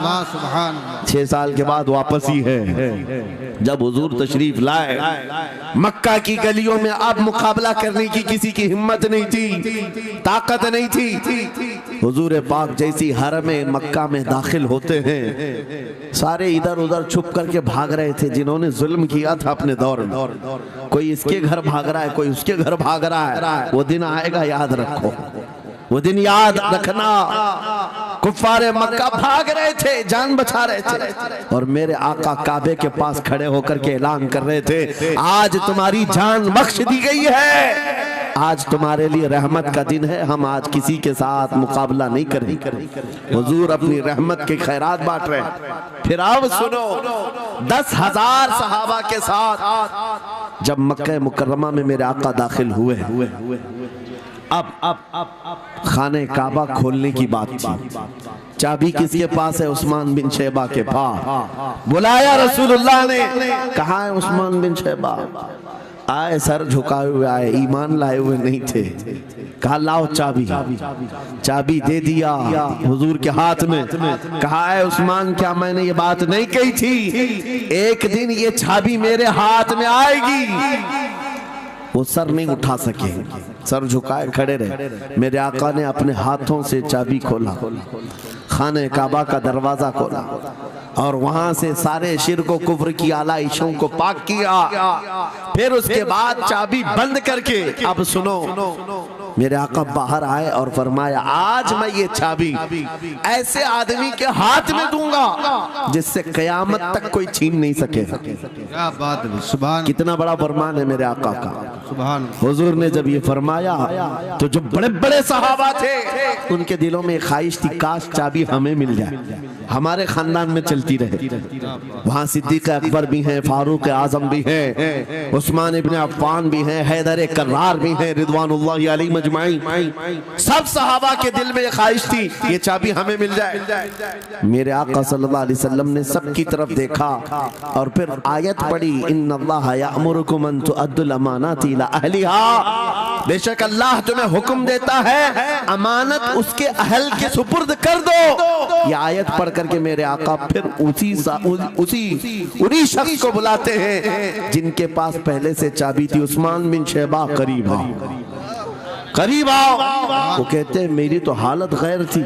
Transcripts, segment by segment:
वाह सुभान अल्लाह। 6 साल के बाद वापस ही है जब हुजूर तशरीफ लाए। मक्का की गलियों में अब मुकाबला करने की किसी की हिम्मत नहीं थी, ताकत नहीं थी। हुजूर पाक जैसी हरम मक्का में दाखिल होते हैं, सारे इधर उधर छुप करके भाग रहे थे जिन्होंने जुल्म किया था अपने दौर में। कोई इसके घर भाग रहा है, कोई उसके घर भाग रहा है। वो दिन आएगा, याद रखो, वो दिन याद रखना। कुफ्फारे मक्का भाग रहे थे, जान बचा रहे थे, और मेरे आका काबे के पास खड़े होकर के ऐलान कर रहे थे, आज तुम्हारी जान बख्श दी गई है, आज तुम्हारे लिए रहमत का दिन है, हम आज किसी के साथ मुकाबला नहीं करेंगे। हुजूर अपनी रहमत के खैरात बांट रहे हैं। फिर अब सुनो, 10,000 सहाबा के साथ जब मक्का मुकर्रमा में मेरे आका दाखिल हुए, अब खाने काबा खोलने की बात थी। चाबी किसके पास है? उस्मान बिन शैबा के पास। बुलाया रसूलुल्लाह ने, कहा है उस्मान बिन शैबा? आए, सर झुकाए हुए आए, ईमान लाए हुए नहीं थे। कहा लाओ चाबी। चाबी दे दिया हुजूर के हाथ में। कहा है उस्मान, क्या मैंने ये बात नहीं कही थी, एक दिन ये चाबी मेरे हाथ में आएगी? वो सर नहीं उठा सके, सर झुकाए खड़े रहे। मेरे आका ने अपने हाथों से चाबी खोला, खाने काबा का दरवाजा खोला, और वहां से सारे शिर्क व कुफ्र की आलाइशों को पाक किया। फिर उसके बाद चाबी बंद करके, अब सुनो, मेरे आका बाहर आए और फरमाया, आज मैं ये चाबी ऐसे आदमी के हाथ में दूंगा जिससे कयामत तक कोई छीन नहीं सकेगा। क्या बात है, सुभान। कितना बड़ा फरमान है मेरे आका का। सुभान। हुजूर ने जब ये फरमाया तो जो बड़े बड़े सहाबा थे उनके दिलों में ख्वाहिश थी, काश चाबी हमें मिल जाए, हमारे खानदान में चलती रहे। वहाँ सिद्दीक अकबर भी हैं, फारूक आजम भी हैं, उस्मान इब्न अफ़्फ़ान भी हैं, हैदर कर्रार भी हैं, रिदवानुल्लाहि अलैहि मजमाइन। सब सहाबा के दिल में ख्वाहिश थी ये चाबी हमें मिल जाए। मेरे आका सल्लल्लाहु अलैहि वसल्लम ने सबकी तरफ देखा और फिर आयत पढ़ी, इन्नल्लाह यअमुरुकुम अन तुअद्दुल अमानाति इला अहलिहा, बेशक अल्लाह तुम्हें हुक्म देता है अमानत उसके अहल के सुपुर्द कर दो। ये आयत पढ़ करके मेरे आका फिर उन्हीं शख्स को बुलाते हैं जिनके पास पहले से चाबी थी, उस्मान बिन शैबा, करीब आओ, करीब आओ। वो कहते हैं मेरी तो हालत गैर थी,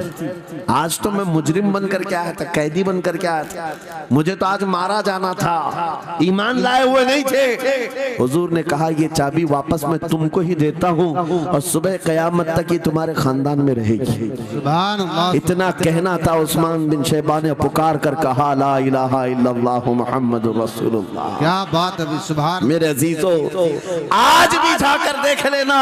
आज तो मैं मुजरिम बन करके आया था, कैदी बन करके आया था, मुझे तो आज मारा जाना था, ईमान लाए हुए नहीं थे। हुजूर ने कहा ये चाबी वापस मैं तुमको ही देता हूँ और सुबह कयामत तक ये तुम्हारे खानदान में रहेगी। सुभान अल्लाह। इतना कहना था, उस्मान बिन शैबा ने पुकार कर कहा, ला इलाहा इल्लल्लाहु मुहम्मदुर रसूलुल्लाह। क्या बात है, सुभान। मेरे अजीजों, आज भी जाकर देख लेना,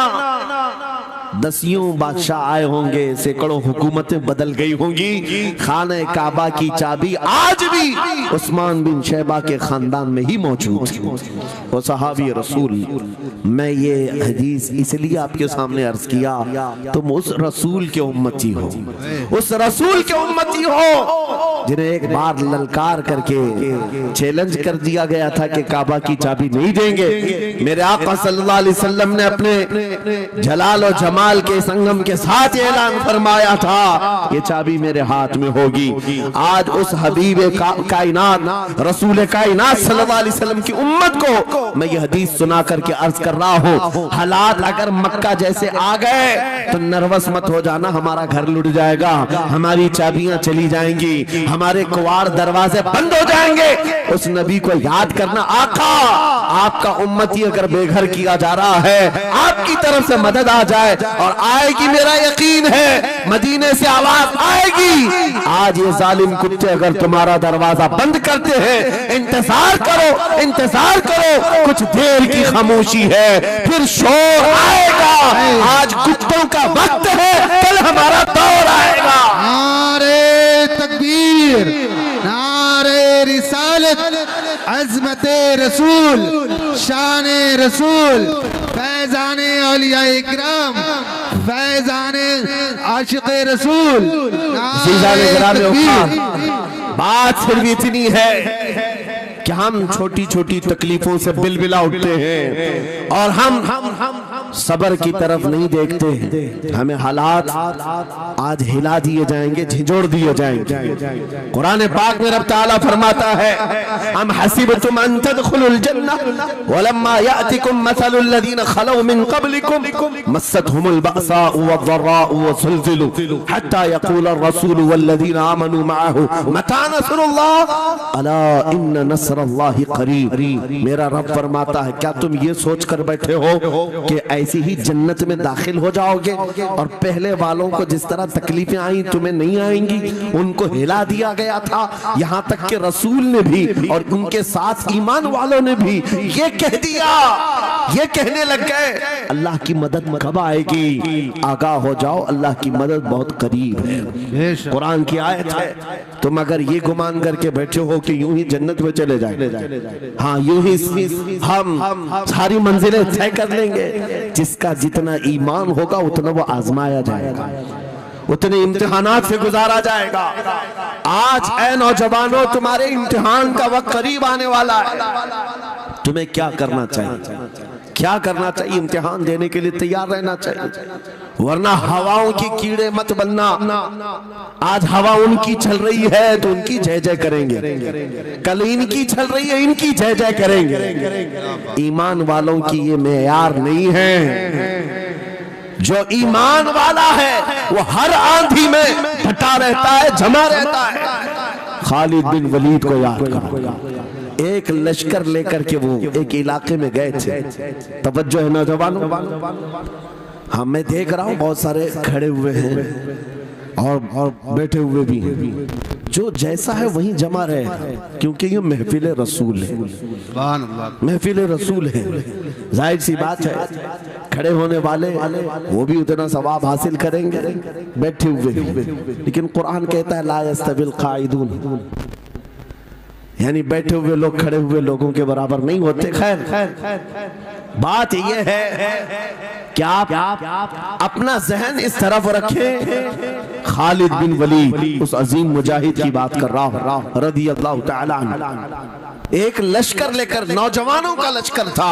दसियों बादशाह आए होंगे, सैकड़ों हुकूमतें बदल गई होंगी, खाने काबा की चाबी आज भी उस्मान बिन शैबा के खानदान में ही मौजूद है। वो सहाबी रसूल। मैं ये हदीस इसलिए आपके सामने अर्ज किया, तुम उस रसूल के उम्मती हो, उस रसूल के उम्मती हो जिन्हें एक बार ललकार करके चैलेंज कर दिया गया था कि काबा की चाबी नहीं देंगे। मेरे आका सल्लल्लाहु अलैहि वसल्लम ने अपने जलाल और जमाल के संगम के साथ ऐलान फरमाया था ये चाबी मेरे हाथ में होगी। आज उस हबीब कायनात रसूल कायनात सल्लल्लाहु अलैहि वसल्लम की उम्मत को मैं ये हदीस सुना करके अर्ज कर रहा हूँ, हालात अगर मक्का जैसे आ गए तो नर्वस मत हो जाना, हमारा घर लुट जाएगा, हमारी चाबियां चली जाएंगी, हमारे कुआर दरवाजे बंद हो जाएंगे। उस नबी को याद करना, आका आपका उम्मती अगर बेघर किया जा रहा है, आपकी तरफ से मदद आ जाए और आएगी, मेरा यकीन है मदीने से आवाज आएगी। आज ये जालिम कुत्ते अगर तुम्हारा दरवाजा बंद करते हैं, इंतजार करो, इंतजार करो, कुछ देर की खामोशी है, फिर शोर आएगा। आज कुत्तों का वक्त है, कल हमारा दौर आएगा। नारे तकबीर, नारे रिसालत, अज़मते रसूल, शाने रसूल, फैज़ाने औलिया इकराम, फैज़ाने आशिक़े रसूल। बात सिर्फ इतनी है कि हम छोटी छोटी तकलीफों से बिलबिला उठते हैं और हम सबर की तरफ नहीं देखते, हमें हालात आज हिला दिए जाएंगे, झिझोड़ दिए जाएंगे। कुरान पाक में रब ताला फरमाता है, हम हसीबतुम अन तदखुलुल जन्नह वलम्मा यातिकुम मसलुल लदीन खलौ मिन क़ब्लिकुम मस्सतहुमुल बअसाउ वद्दर्राउ वज़ुलज़िलू हत्ता यक़ूल अर्रसूल वल्लदीन आमनू मअहू मता नस्रुल्लाह अला इन्न नस्रल्लाहि क़रीब। मेरा रब फरमाता है, क्या तुम ये सोच कर बैठे हो कि ऐसी ही जन्नत में दाखिल हो जाओगे और पहले वालों को जिस तरह तकलीफें आई तुम्हें नहीं आएंगी? उनको हिला दिया गया था, यहाँ तक कि रसूल ने भी और उनके साथ ईमान वालों ने भी ये कह दिया, ये कहने लग गए अल्लाह की मदद कब आएगी? आगाह हो जाओ, अल्लाह की मदद बहुत करीब है। कुरान की आयत है। तुम अगर ये गुमान करके बैठे हो कि यूं ही जन्नत में चले जाए, हाँ यूं ही हम सारी मंजिलें तय कर लेंगे, जिसका जितना ईमान होगा उतना वो आजमाया जाएगा, उतने इम्तिहानात से गुजारा जाएगा। आज ऐ नौजवानों, तुम्हारे इम्तिहान का वक्त करीब आने वाला है। तुम्हें क्या करना चाहिए? क्या करना चाहिए? इम्तिहान देने के लिए तैयार रहना चाहिए, वरना हवाओं की कीड़े मत बनना। आज हवा उनकी चल रही है तो उनकी जय जय करेंगे, कल इनकी चल रही है इनकी जय जय करेंगे। ईमान वालों की ये मेयार नहीं है। जो ईमान वाला है वो हर आंधी में डटा रहता है, जमा रहता है। खालिद बिन वलीद को याद करो, एक लश्कर लेकर के वो एक इलाके में गए थे। तवज्जो है नौजवानों, हाँ मैं देख रहा हूँ बहुत सारे खड़े हुए हैं और बैठे हुए भी हैं, जो जैसा है वहीं जमा रहे हैं, क्योंकि ये महफिल रसूल है, महफिल रसूल है। जाहिर सी बात है, खड़े होने वाले वो भी उतना सवाब हासिल करेंगे बैठे हुए, लेकिन कुरान कहता है ला यस्तविल काइदून, यानी बैठे हुए लोग खड़े हुए लोगों के बराबर नहीं होते। खैर बात ये है कि आप अपना जहन इस तरफ रखें। खालिद बिन वलीद उस अजीम मुजाहिद की बात कर रहा हूं रज़ी अल्लाह तआला अन्हु। एक लश्कर लेकर, नौजवानों का लश्कर था,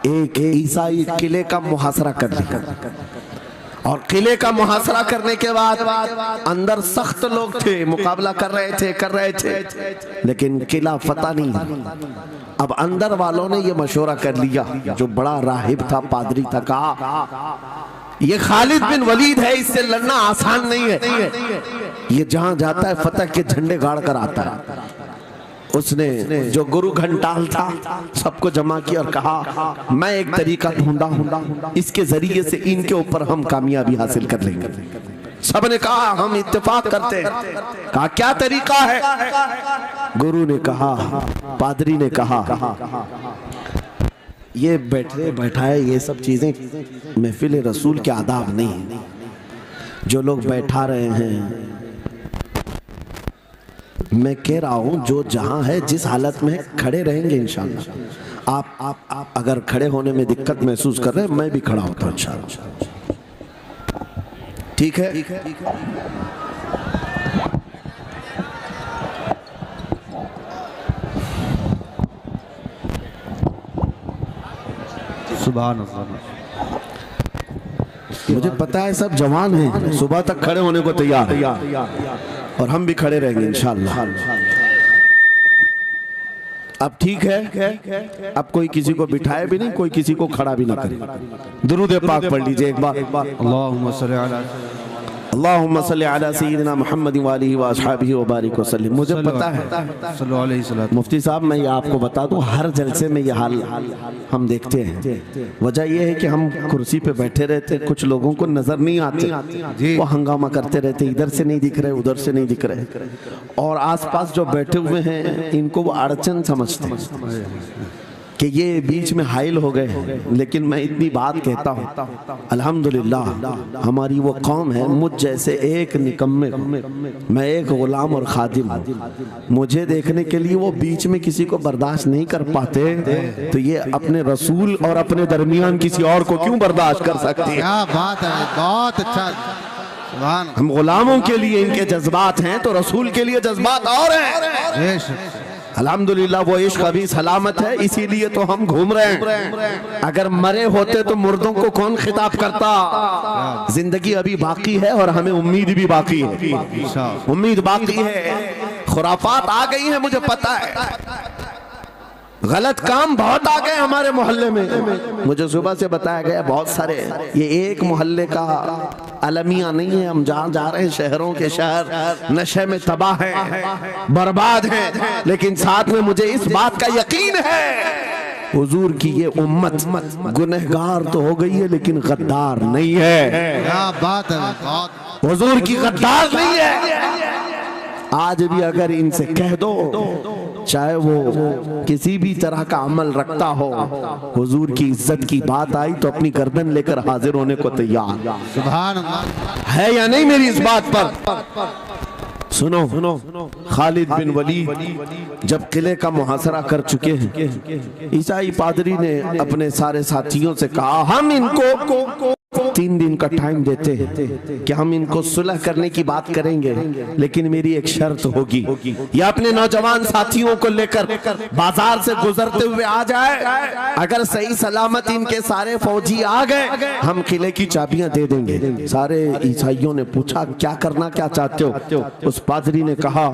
एक ईसाई किले का मुहासरा कर दिया, और किले का मुहासरा करने के बाद अंदर सख्त लोग थे, मुकाबला कर रहे थे, लेकिन किला फतह नहीं। अब अंदर वालों ने ये मशवरा कर लिया, जो बड़ा राहिब था, पादरी था, कहा ये खालिद बिन वलीद है, इससे लड़ना आसान नहीं है, ये जहां जाता है फतह के झंडे गाड़ कर आता है। उसने जो गुरु घंटाल था सबको जमा किया और कहा मैं एक तरीका ढूंढा हूं, इसके जरिए से इनके ऊपर हम कामयाबी हासिल कर लेंगे। सबने कहा हम इत्तेफाक करते हैं। कहा क्या तरीका है? गुरु ने कहा, पादरी ने कहा ये बैठाए ये सब चीजें महफिल रसूल के आदाब नहीं। जो लोग बैठा रहे हैं, मैं कह रहा हूं जो जहां है जिस हालत में खड़े रहेंगे इंशाअल्लाह। आप अगर खड़े होने में दिक्कत महसूस कर रहे हैं, मैं भी खड़ा होता हूं इंशाअल्लाह। ठीक है? सुभान अल्लाह। मुझे पता है सब जवान हैं, सुबह तक खड़े होने को तैयार है, और हम भी खड़े रहेंगे इंशाअल्लाह। अब ठीक है, अब कोई किसी को बिठाए भी नहीं, कोई किसी को खड़ा भी ना करे। दुरूद पाक पढ़ लीजिए एक बार। अल्लाहुम्मा सल्ली अला अल्लाहुम्मा सल्ली अला सय्यिदिना मुहम्मद व आलिहि व अस्हाबिहि व बारिक वसल्लम। मुझे पता है सल्लल्लाहु अलैहि वसल्लम। मुफ्ती साहब, मैं ये आपको बता दूं, हर जलसे में ये हाल हम देखते हैं। वजह ये है कि हम कुर्सी पे बैठे रहते, कुछ लोगों को नजर नहीं आते, वो हंगामा करते रहते, इधर से नहीं दिख रहे, उधर से नहीं दिख रहे, और आसपास जो बैठे हुए हैं इनको वो अड़चन समझते हैं कि ये बीच में हाइल हो गए। लेकिन मैं इतनी बात कहता हूँ, अल्हम्दुलिल्लाह हमारी वो कौम है, मुझ जैसे एक निकम्मे, मैं एक गुलाम और खादिम हूँ, मुझे देखने के लिए वो बीच में किसी को बर्दाश्त नहीं कर पाते, तो ये अपने रसूल और अपने दरमियान किसी और को क्यों बर्दाश्त कर सकते हैं? क्या बात है, बहुत अच्छा। हम गुलामों के लिए इनके जज्बात हैं तो रसूल के लिए जज्बात और हैं। अल्हम्दुलिल्लाह वो इश्क अभी सलामत है, इसीलिए तो हम घूम रहे हैं। अगर मरे होते तो मुर्दों को कौन खिताब करता। जिंदगी अभी बाकी है और हमें उम्मीद भी बाकी है, उम्मीद बाकी है। खुराफात आ गई है, मुझे पता है, गलत काम बहुत आ गए हमारे मोहल्ले में। मुझे सुबह से बताया गया बहुत सारे, ये एक मोहल्ले का अलमिया नहीं है। हम जहाँ जा रहे हैं शहरों के शहर नशे में तबाह हैं, बर्बाद हैं, लेकिन साथ में मुझे इस बात का यकीन है हुजूर की ये उम्मत गुनहगार तो हो गई है लेकिन गद्दार नहीं है। क्या बात है, हुजूर की गद्दार नहीं है। आज भी अगर इनसे कह दो, चाहे वो किसी भी तरह का अमल रखता हो, हुजूर की इज्जत की बात आई तो अपनी गर्दन लेकर हाजिर होने को तैयार सुभान अल्लाह है या नहीं मेरी इस बात पर। सुनो, खालिद बिन वलीद जब किले का मुहासरा कर चुके हैं, ईसाई पादरी ने अपने सारे साथियों से कहा हम इनको 3 दिन का टाइम देते हैं कि हम इनको सुलह करने की बात करेंगे, लेकिन मेरी एक शर्त होगी। ये अपने नौजवान साथियों को लेकर बाजार से गुजरते हुए आ जाए, अगर सही सलामत इनके सारे फौजी आ गए हम किले की चाबियां दे देंगे। सारे ईसाइयों ने पूछा क्या करना, क्या चाहते हो। उस पादरी ने कहा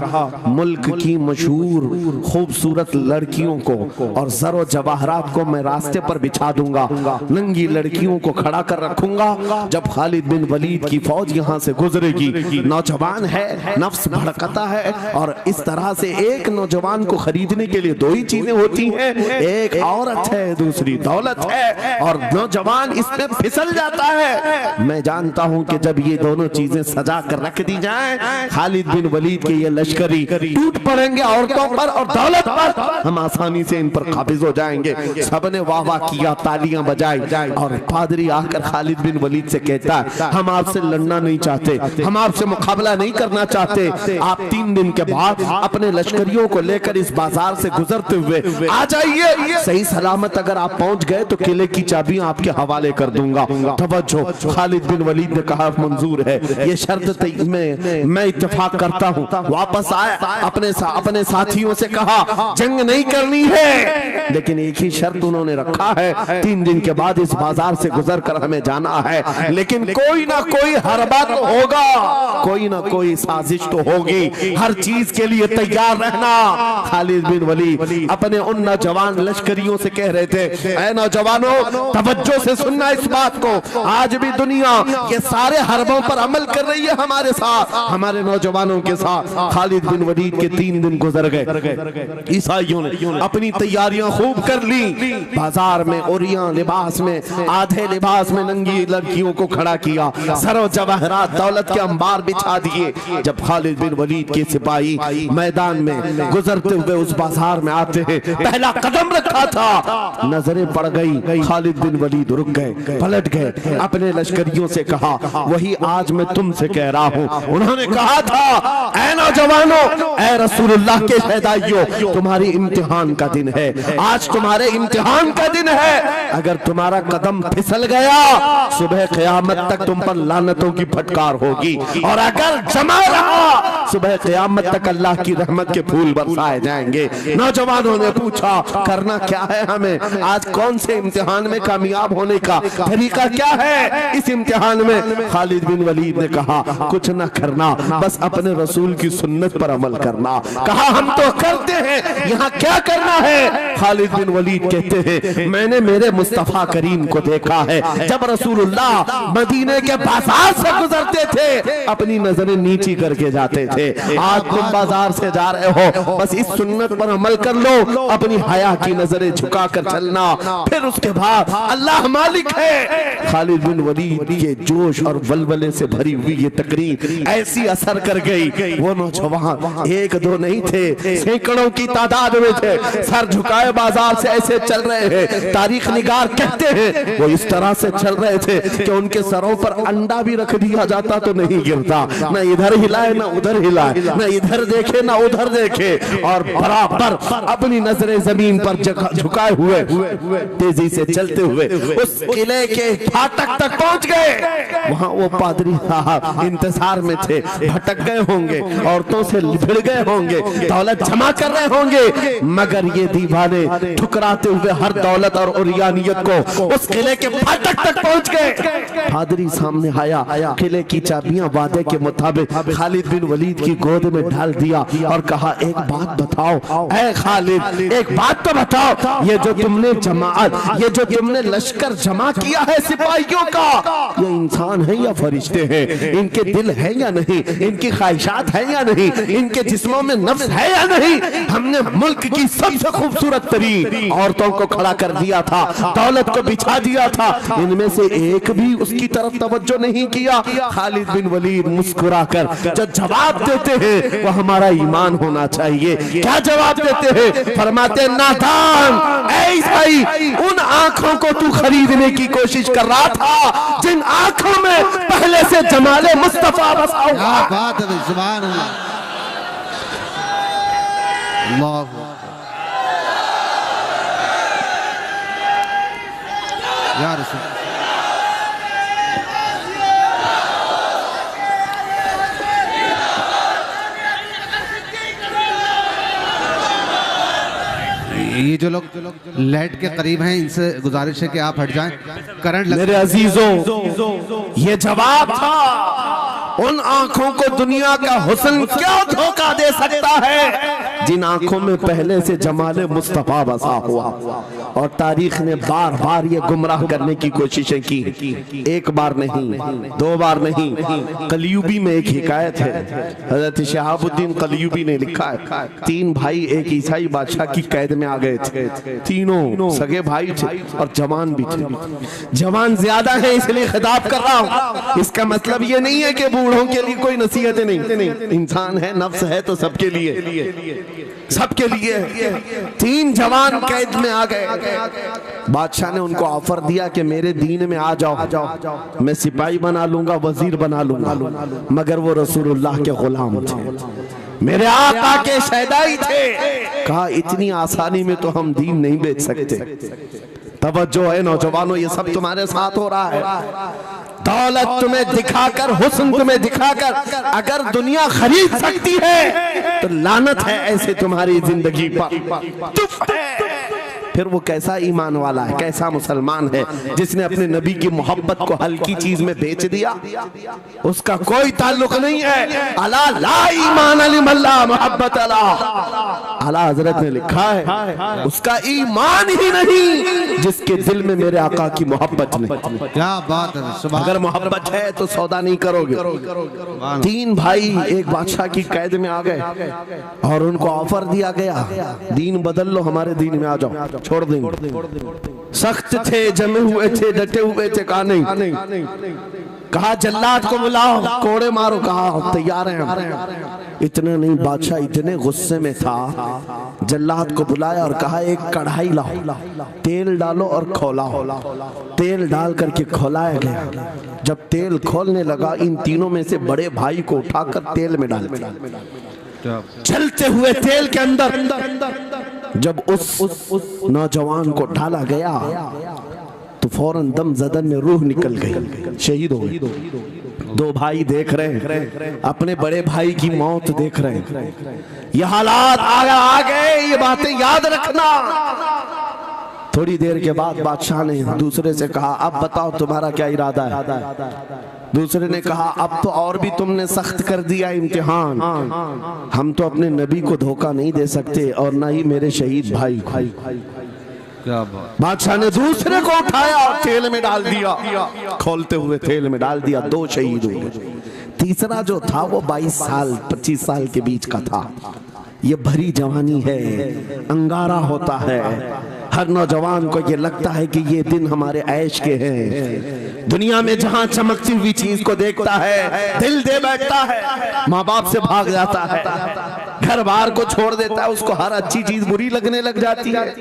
मुल्क की मशहूर खूबसूरत लड़कियों को और जरो जवाहरात को मैं रास्ते पर बिछा दूंगा, नंगी लड़कियों को खड़ा कर रखूंगा। जब खालिद बिन वलीद की फौज यहाँ से गुजरेगी, नौजवान है, नफ्स भड़कता है, और इस तरह से एक नौजवान को खरीदने के लिए 2 ही चीजें होती हैं, एक औरत है, दूसरी दौलत है, और नौजवान इसमें फिसल जाता है। मैं जानता हूं कि जब ये दोनों चीजें सजा कर रख दी जाएं, खालिद बिन वलीद के ये लश्करी टूट पड़ेंगे औरतों पर और दौलत पर, हम आसानी से इन पर काबिज हो जाएंगे। सबने वाह वाह किया, तालियां बजाई, और पादरी आकर खालिद बिन वलीद से कहता है हम आपसे लड़ना नहीं चाहते, हम आपसे मुकाबला नहीं करना चाहते। आप 3 दिन के बाद अपने लश्करियों को लेकर इस बाजार से गुजरते हुए आ जाइए। सही सलामत अगर आप पहुंच गए तो किले की चाबियां आपके हवाले कर दूंगा। तवज्जो, खालिद बिन वलीद ने कहा मंजूर है, ये शर्त मैं इत्तेफाक करता हूं। वापस आए, अपने साथियों से कहा जंग नहीं करनी है, लेकिन एक ही शर्त उन्होंने रखा है, 3 दिन के बाद इस बाजार से गुजर कर हमें जाना है, लेकिन कोई ना कोई हरबा तो होगा, कोई ना कोई साजिश तो होगी, हर चीज के लिए तैयार रहना। खालिद बिन वलीद अपने उन नौजवान लश्करियों से कह रहे थे, ऐ नौजवानों तवज्जो से सुनना इस बात को, आज भी दुनिया के सारे हरबों पर अमल कर रही है हमारे साथ, हमारे नौजवानों के साथ। खालिद बिन वलीद के 3 दिन गुजर गए, ईसाइयों ने अपनी तैयारियां खूब कर ली, बाजार में ओरियां लिबास में, आधे लिबास में नंगी लड़कियों को खड़ा किया, सरो जवाहरात दौलत के अंबार बिछा दिए। जब खालिद बिन वलीद के सिपाही मैदान में गुजरते हुए उस बाजार में आते हैं, पहला कदम रखा था, नजरें पड़ गई, खालिद बिन वलीद रुक गए, पलट गए, अपने लश्करियों से कहा वही आज मैं तुमसे कह रहा हूं। उन्होंने कहा था ऐ नौजवानों, ऐ रसूलुल्लाह के शहदाइयों, तुम्हारी इम्तिहान का दिन है, आज तुम्हारे इम्तिहान का दिन है। अगर तुम्हारा कदम फिसल गया सुबह क़यामत तक तुम पर लानतों की फटकार होगी, और अगर जमा रहा सुबह क़यामत तक अल्लाह की रहमत के फूल बरसाए जाएंगे। नौजवानों ने पूछा करना क्या है हमें, आज कौन से इम्तिहान में कामयाब होने का तरीका क्या है इस इम्तिहान में। खालिद बिन वलीद ने कहा कुछ न करना, बस अपने रसूल की सुन्नत पर अमल करना। कहा हम तो करते हैं, यहाँ क्या करना है। खालिद बिन वलीद कहते हैं मैंने मेरे मुस्तफा करीम को देखा है, जब रसूलुल्लाह मदीने के बाजार से गुजरते थे अपनी नजरें नीची करके जाते थे। आज तुम बाजार से जा रहे हो, बस इस सुन्नत पर अमल कर लो, अपनी हया की नजरें झुकाकर चलना, फिर उसके बाद अल्लाह मालिक है। खालिद बिन वलीद के जोश और वलवले से भरी हुई ये तकरीर ऐसी असर कर गई, वो नौजवान 1-2 नहीं थे, सैकड़ों की तादाद में थे, सर झुकाए बाजार से ऐसे चल रहे हैं। तारीख निगार कहते हैं वो इस तरह से चल रहे थे कि उनके सरों पर अंडा भी रख दिया जाता तो नहीं गिरता, न इधर हिलाए न उधर हिलाए, न इधर देखे न उधर देखे, और बराबर अपनी नजरें जमीन पर झुकाए हुए तेजी से चलते हुए उस किले के फाटक तक पहुंच गए। वहां वो पादरी साहब इंतजार में थे, भटक गए होंगे, औरतों से भिड़ गए होंगे, दौलत जमा कर रहे होंगे, मगर ये दीवाने ठुकराते हुए हर दौलत और उरियानियत को उस किले के फाटक तक पहुंच गए। पादरी सामने आया, किले की चाबियां वादे के मुताबिक खालिद बिन वलीद की गोद में डाल दिया और कहा, एक बात बताओ ऐ खालिद, एक बात तो बताओ, ये जो तुमने जमात, ये जो तुमने लश्कर जमा किया है सिपाहियों का, ये इंसान है या फरिश्ते हैं? इनके दिल है या नहीं? इनकी ख्वाहिशात है या नहीं? इनके जिस्मों में नफ्स है या नहीं? हमने मुल्क की सबसे खूबसूरत तरीन औरतों को खड़ा कर दिया था, दौलत को बिछा दिया था, इनमें से एक भी उसकी तरफ तवज्जो नहीं किया। खालिद बिन वलीद मुस्कुराकर जो जवाब देते हैं वो हमारा ईमान होना चाहिए। क्या जवाब देते हैं? फरमाते, नादान ऐ ईसाई, उन आंखों को तू खरीदने की कोशिश कर रहा था जिन आंखों में पहले से जमाले मुस्तफा बसा हुआ। क्या बात है, सुभान अल्लाह, अल्लाह या रसूल। ये जो लोग लाइट के करीब हैं, इनसे गुजारिश है कि आप हट जाएं, करंट लग। मेरे अजीजों, ये जवाब था उन आंखों को दुनिया का हुस्न क्या धोखा दे सकता है जिन आंखों में पहले से जमाले मुस्तफा बसा हुआ। और तारीख ने बार बार ये गुमराह करने की कोशिशें की, एक बार नहीं, दो बार नहीं। कलयुबी में एक हिकायत है, हजरत शहाबुद्दीन कलयुबी ने लिखा है, 3 भाई एक ईसाई बादशाह की कैद में आ गए थे, तीनों सगे भाई थे और जवान भी थे। जवान ज्यादा है इसलिए खिताब कर रहा हूं, इसका मतलब ये नहीं है कि बूढ़ों के लिए कोई नसीहतें नहीं, इंसान है, नफ्स है तो सबके लिए, सबके लिए। 3 जवान कैद में आ गए। बादशाह ने उनको ऑफर दिया कि मेरे दीन में आ जाओ, मैं सिपाही बना लूंगा, वजीर बना लूंगा, मगर वो रसूलुल्लाह के गुलाम थे, मेरे आका के शहदाई थे। कहा, इतनी आसानी में तो हम दीन नहीं बेच सकते। तवज्जो है नौजवानों, ये सब तुम्हारे साथ हो रहा है। दौलत तुम्हें दिखाकर, हुस्न तुम्हें दिखाकर अगर दुनिया खरीद सकती है तो लानत है ऐसे तुम्हारी जिंदगी पर। फिर वो कैसा ईमान वाला है, कैसा मुसलमान है जिसने अपने नबी की मोहब्बत को हल्की चीज में बेच दिया? उसका कोई ताल्लुक नहीं है। अला ला ईमान अलिमल्ला मोहब्बत अला, आला हजरत ने लिखा है, उसका ईमान ही नहीं जिसके दिल में मेरे आका की मोहब्बत नहीं। क्या बात है, अगर मोहब्बत है तो सौदा नहीं करोगे। 3 भाई एक बादशाह की कैद में आ गए और उनको ऑफर दिया गया, दीन बदल लो, हमारे दीन में आ जाओ, छोड़ देंगे। सख्त थे, जमे हुए थे, डटे हुए थे, कहा नहीं। कहा जल्लाद को बुलाओ, कोड़े मारो, कहा तैयार हैं। इतना नहीं, बादशाह इतने गुस्से में था, जल्लाद को बुलाया और कहा एक कढ़ाई लाओ, तेल डालो और खौलाओ। तेल डाल करके खौलाया गया। जब तेल खोलने लगा, इन तीनों में से बड़े भाई को उठाकर तेल में डाल दिया। चलते हुए तेल के अंदर जब उस नौजवान को डाला गया तो फौरन दम जदन में रूह निकल गई, शहीद हो गए। 2 भाई देख रहे हैं, अपने बड़े भाई की मौत देख रहे हैं। ये हालात आ गए, ये बातें याद रखना। थोड़ी देर के बाद बादशाह ने दूसरे से कहा, अब बताओ तुम्हारा क्या इरादा है? दूसरे ने कहा, अब तो और भी तुमने सख्त कर दिया इम्तिहान, हम तो अपने नबी को धोखा नहीं दे सकते और ना ही मेरे शहीद भाई को। बादशाह ने दूसरे को उठाया और तेल में डाल दिया, खोलते हुए तेल में डाल दिया, 2 शहीद हुए। तीसरा जो था वो 22 साल 25 साल के बीच का था। ये भरी जवानी है, अंगारा होता है, हर नौजवान को ये लगता है कि ये दिन हमारे ऐश के हैं। दुनिया में जहां चमकती हुई चीज को देखता है दिल दे बैठता है, माँ बाप से भाग जाता है, घर बार को छोड़ देता है, उसको हर अच्छी चीज बुरी लगने लग जाती है।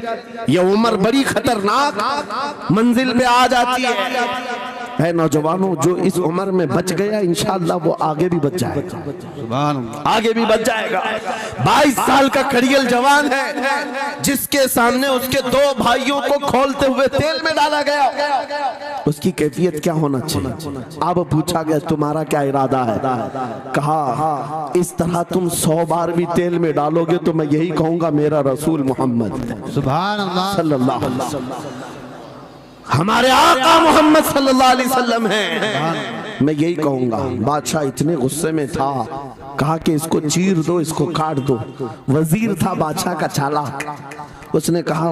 ये उम्र बड़ी खतरनाक मंजिल पे आ जाती है। है नौजवानों, जो इस उम्र में बच गया इंशाअल्लाह वो आगे भी बच जाएगा, सुभान अल्लाह। आगे भी बच जाएगा। 22 साल का कड़ियल जवान है जिसके सामने उसके 2 भाइयों को खोलते हुए तेल में डाला गया, उसकी कैफियत क्या होना चाहिए? अब पूछा गया तुम्हारा क्या इरादा है? कहा इस तरह तुम 100 बार भी तेल में डालोगे तो मैं यही कहूंगा मेरा रसूल मोहम्मद सुभान अल्लाह सल्लल्लाहु अलैहि वसल्लम, हमारे आका मोहम्मद सल्लल्लाहु अलैहि वसल्लम है, मैं यही कहूंगा। बादशाह इतने गुस्से में था, कहा कि इसको चीर दो, इसको काट दो। वजीर था बादशाह का चालाक, उसने कहा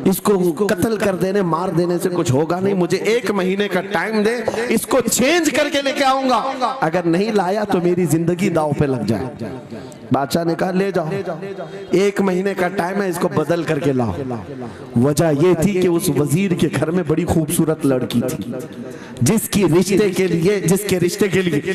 इसको कत्ल कर देने, मार देने से कुछ होगा नहीं, मुझे 1 महीने का टाइम दे, इसको चेंज करके लेके आऊंगा, अगर नहीं लाया तो मेरी जिंदगी दांव पे लग जाए। बादशाह ने कहा ले जाओ, 1 महीने का टाइम है, इसको बदल करके लाओ। वजह यह थी कि उस वजीर के घर में बड़ी खूबसूरत लड़की थी जिसके रिश्ते के लिए